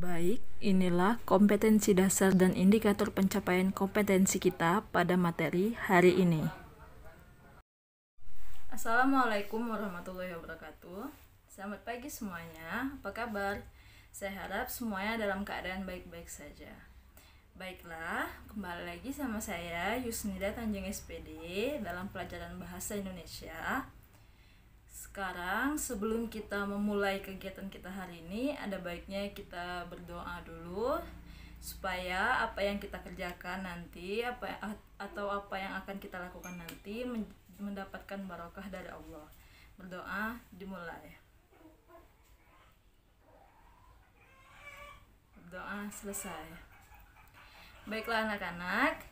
Baik, inilah kompetensi dasar dan indikator pencapaian kompetensi kita pada materi hari ini. Assalamualaikum warahmatullahi wabarakatuh. Selamat pagi semuanya, apa kabar? Saya harap semuanya dalam keadaan baik-baik saja. Baiklah, kembali lagi sama saya Yusnida Tanjung SPD dalam pelajaran Bahasa Indonesia. Sekarang sebelum kita memulai kegiatan kita hari ini, ada baiknya kita berdoa dulu supaya apa yang kita kerjakan nanti atau apa yang akan kita lakukan nanti mendapatkan barokah dari Allah. Berdoa dimulai. Berdoa selesai. Baiklah anak-anak,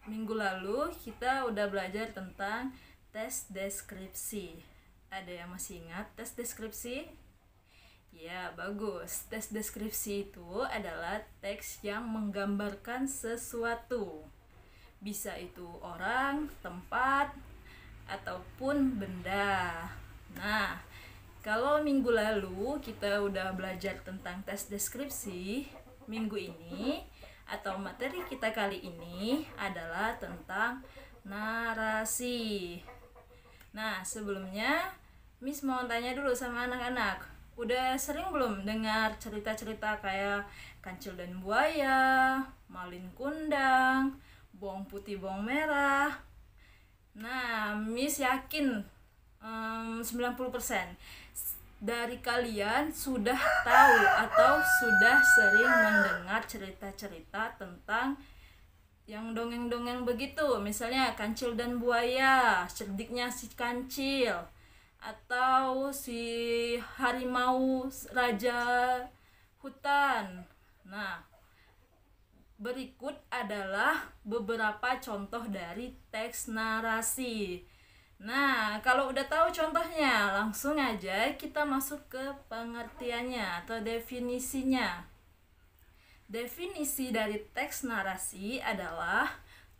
minggu lalu kita udah belajar tentang tes deskripsi. Ada yang masih ingat tes deskripsi? Ya, bagus. Tes deskripsi itu adalah teks yang menggambarkan sesuatu. Bisa itu orang, tempat, ataupun benda. Nah, kalau minggu lalu kita udah belajar tentang tes deskripsi, minggu ini atau materi kita kali ini adalah tentang narasi. Nah, sebelumnya Miss mau tanya dulu sama anak-anak, udah sering belum dengar cerita-cerita kayak Kancil dan Buaya, Malin Kundang, Bawang Putih Bawang Merah? Nah, Miss yakin 90% dari kalian sudah tahu atau sudah sering mendengar cerita-cerita tentang yang dongeng-dongeng begitu, misalnya Kancil dan Buaya, cerdiknya si Kancil, atau si harimau raja hutan. Nah, berikut adalah beberapa contoh dari teks narasi. Nah, kalau udah tahu contohnya, langsung aja kita masuk ke pengertiannya atau definisinya. Definisi dari teks narasi adalah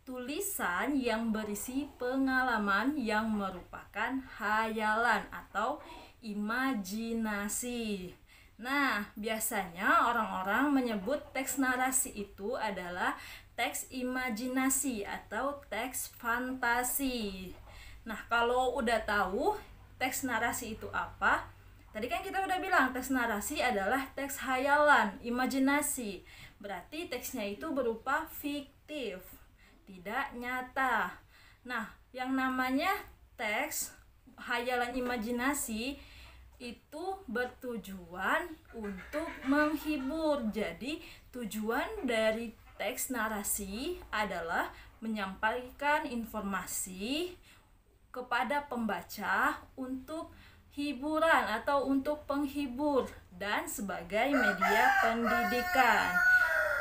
tulisan yang berisi pengalaman yang merupakan hayalan atau imajinasi. Nah, biasanya orang-orang menyebut teks narasi itu adalah teks imajinasi atau teks fantasi. Nah, kalau udah tahu teks narasi itu apa, tadi kan kita udah bilang teks narasi adalah teks hayalan, imajinasi. Berarti teksnya itu berupa fiktif, tidak nyata. Nah, yang namanya teks hayalan imajinasi itu bertujuan untuk menghibur. Jadi, tujuan dari teks narasi adalah menyampaikan informasi kepada pembaca untuk hiburan atau untuk penghibur dan sebagai media pendidikan.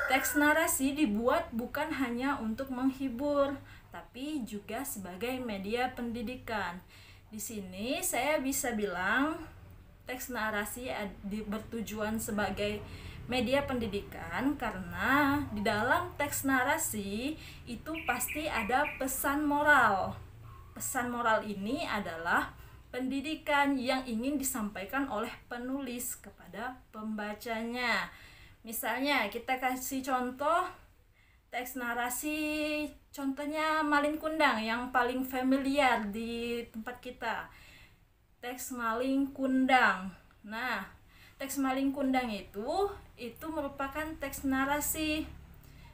Teks narasi dibuat bukan hanya untuk menghibur, tapi juga sebagai media pendidikan. Di sini saya bisa bilang teks narasi bertujuan sebagai media pendidikan karena di dalam teks narasi itu pasti ada pesan moral. Pesan moral ini adalah pendidikan yang ingin disampaikan oleh penulis kepada pembacanya. Misalnya kita kasih contoh teks narasi, contohnya Malin Kundang yang paling familiar di tempat kita. Teks Malin Kundang. Nah, teks Malin Kundang itu merupakan teks narasi.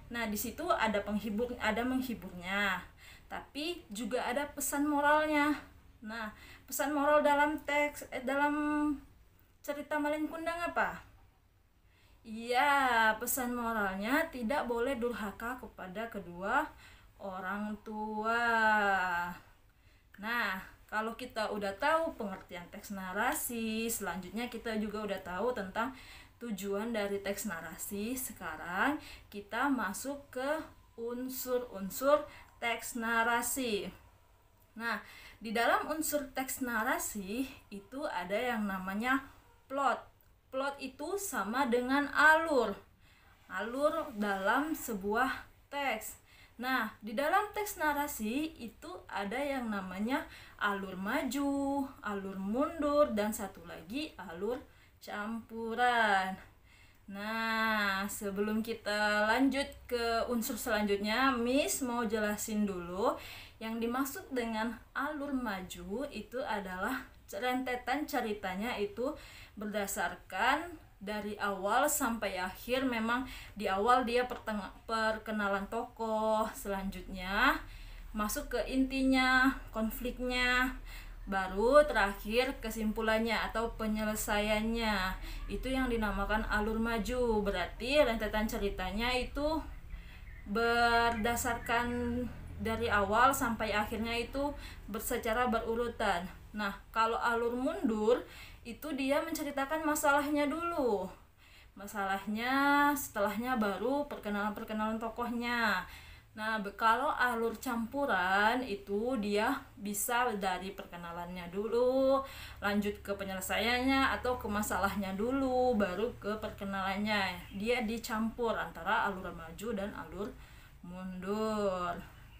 Nah, di situ ada menghiburnya, tapi juga ada pesan moralnya. Nah, pesan moral dalam dalam cerita Malin Kundang apa? Iya, pesan moralnya tidak boleh durhaka kepada kedua orang tua. Nah, kalau kita udah tahu pengertian teks narasi, selanjutnya kita juga udah tahu tentang tujuan dari teks narasi. Sekarang kita masuk ke unsur-unsur teks narasi. Nah, di dalam unsur teks narasi itu ada yang namanya plot. Plot itu sama dengan alur dalam sebuah teks. Nah, di dalam teks narasi itu ada yang namanya alur maju, alur mundur, dan satu lagi alur campuran. Nah, sebelum kita lanjut ke unsur selanjutnya, Miss mau jelasin dulu yang dimaksud dengan alur maju itu adalah rentetan ceritanya itu berdasarkan dari awal sampai akhir. Memang di awal dia perkenalan tokoh, selanjutnya masuk ke intinya, konfliknya, baru terakhir kesimpulannya atau penyelesaiannya. Itu yang dinamakan alur maju. Berarti rentetan ceritanya itu berdasarkan dari awal sampai akhirnya itu secara berurutan. Nah, kalau alur mundur itu dia menceritakan masalahnya dulu. Masalahnya, setelahnya baru perkenalan tokohnya. Nah, kalau alur campuran itu dia bisa dari perkenalannya dulu, lanjut ke penyelesaiannya, atau ke masalahnya dulu, baru ke perkenalannya. Dia dicampur antara alur maju dan alur mundur.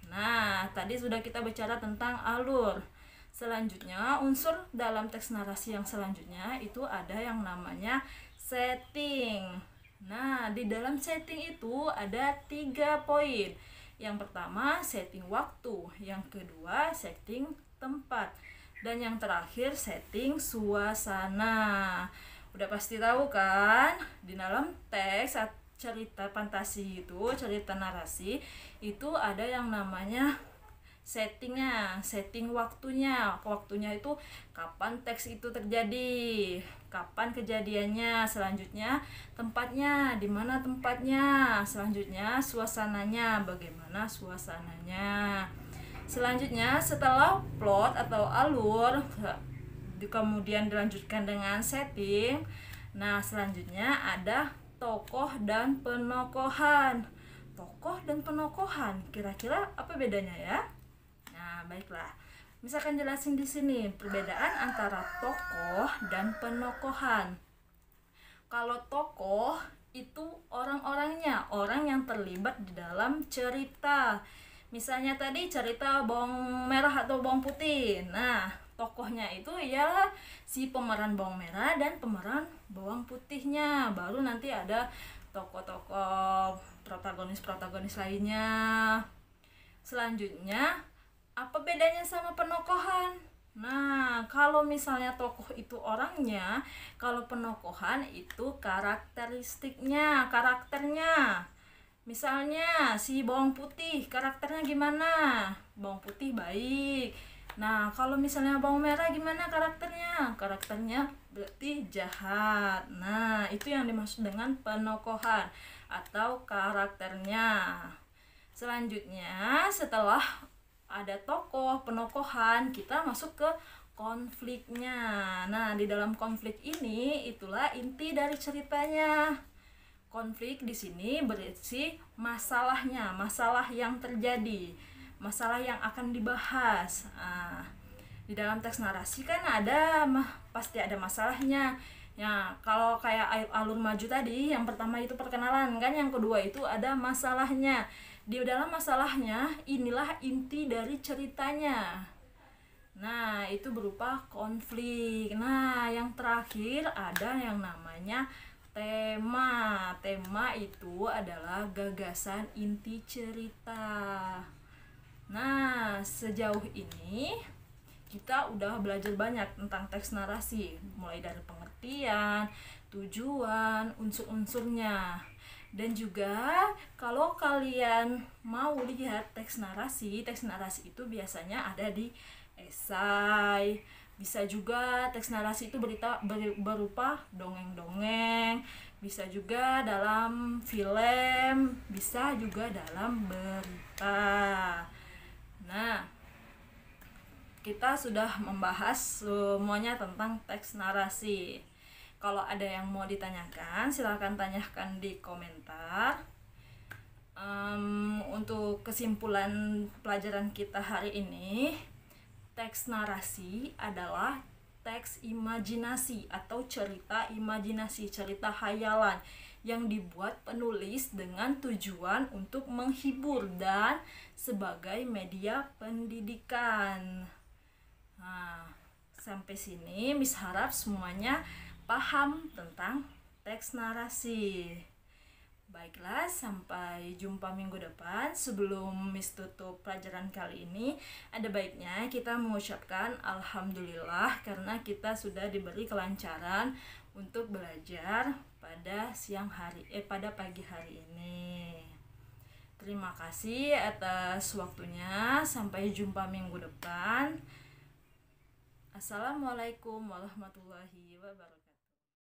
Nah, tadi sudah kita bicara tentang alur. Selanjutnya, unsur dalam teks narasi yang selanjutnya itu ada yang namanya setting. Nah, di dalam setting itu ada 3 poin. Yang pertama, setting waktu. Yang kedua, setting tempat. Dan yang terakhir, setting suasana. Udah pasti tahu kan? Di dalam teks cerita fantasi itu, cerita narasi, itu ada yang namanya settingnya, setting waktunya. Waktunya itu kapan teks itu terjadi, kapan kejadiannya, selanjutnya tempatnya, di mana tempatnya, selanjutnya suasananya, bagaimana suasananya. Selanjutnya setelah plot atau alur kemudian dilanjutkan dengan setting. Nah, selanjutnya ada tokoh dan penokohan. Tokoh dan penokohan, kira-kira apa bedanya ya? Nah, baiklah. Misalkan jelasin di sini perbedaan antara tokoh dan penokohan. Kalau tokoh itu orang-orangnya, orang yang terlibat di dalam cerita. Misalnya tadi cerita bawang merah atau bawang putih. Nah, tokohnya itu ialah si pemeran bawang merah dan pemeran bawang putihnya. Baru nanti ada tokoh-tokoh protagonis lainnya. Selanjutnya, apa bedanya sama penokohan? Nah, kalau misalnya tokoh itu orangnya, kalau penokohan itu karakternya. Misalnya si bawang putih, karakternya gimana? Bawang putih baik. Nah, kalau misalnya bawang merah gimana karakternya? Karakternya berarti jahat. Nah, itu yang dimaksud dengan penokohan atau karakternya. Selanjutnya, setelah ada tokoh, penokohan, kita masuk ke konfliknya. Nah, di dalam konflik ini itulah inti dari ceritanya. Konflik di sini berisi masalahnya, masalah yang terjadi, masalah yang akan dibahas. Nah, di dalam teks narasi kan pasti ada masalahnya. Ya, kalau kayak alur maju tadi, yang pertama itu perkenalan kan, yang kedua itu ada masalahnya. Di dalam masalahnya inilah inti dari ceritanya. Nah, itu berupa konflik. Nah, yang terakhir ada yang namanya tema. Tema itu adalah gagasan inti cerita. Nah, sejauh ini kita udah belajar banyak tentang teks narasi, mulai dari pengertian, tujuan, unsur-unsurnya. Dan juga kalau kalian mau lihat teks narasi itu biasanya ada di esai. Bisa juga teks narasi itu berupa dongeng-dongeng, bisa juga dalam film, bisa juga dalam berita. Nah, kita sudah membahas semuanya tentang teks narasi. Kalau ada yang mau ditanyakan, silakan tanyakan di komentar. Untuk kesimpulan pelajaran kita hari ini, teks narasi adalah teks imajinasi atau cerita imajinasi, cerita hayalan yang dibuat penulis dengan tujuan untuk menghibur dan sebagai media pendidikan. Nah, sampai sini Miss harap semuanya paham tentang teks narasi. Baiklah, sampai jumpa minggu depan. Sebelum Miss tutup pelajaran kali ini, ada baiknya kita mengucapkan Alhamdulillah karena kita sudah diberi kelancaran untuk belajar pada pagi hari ini. Terima kasih atas waktunya. Sampai jumpa minggu depan. Assalamualaikum warahmatullahi wabarakatuh.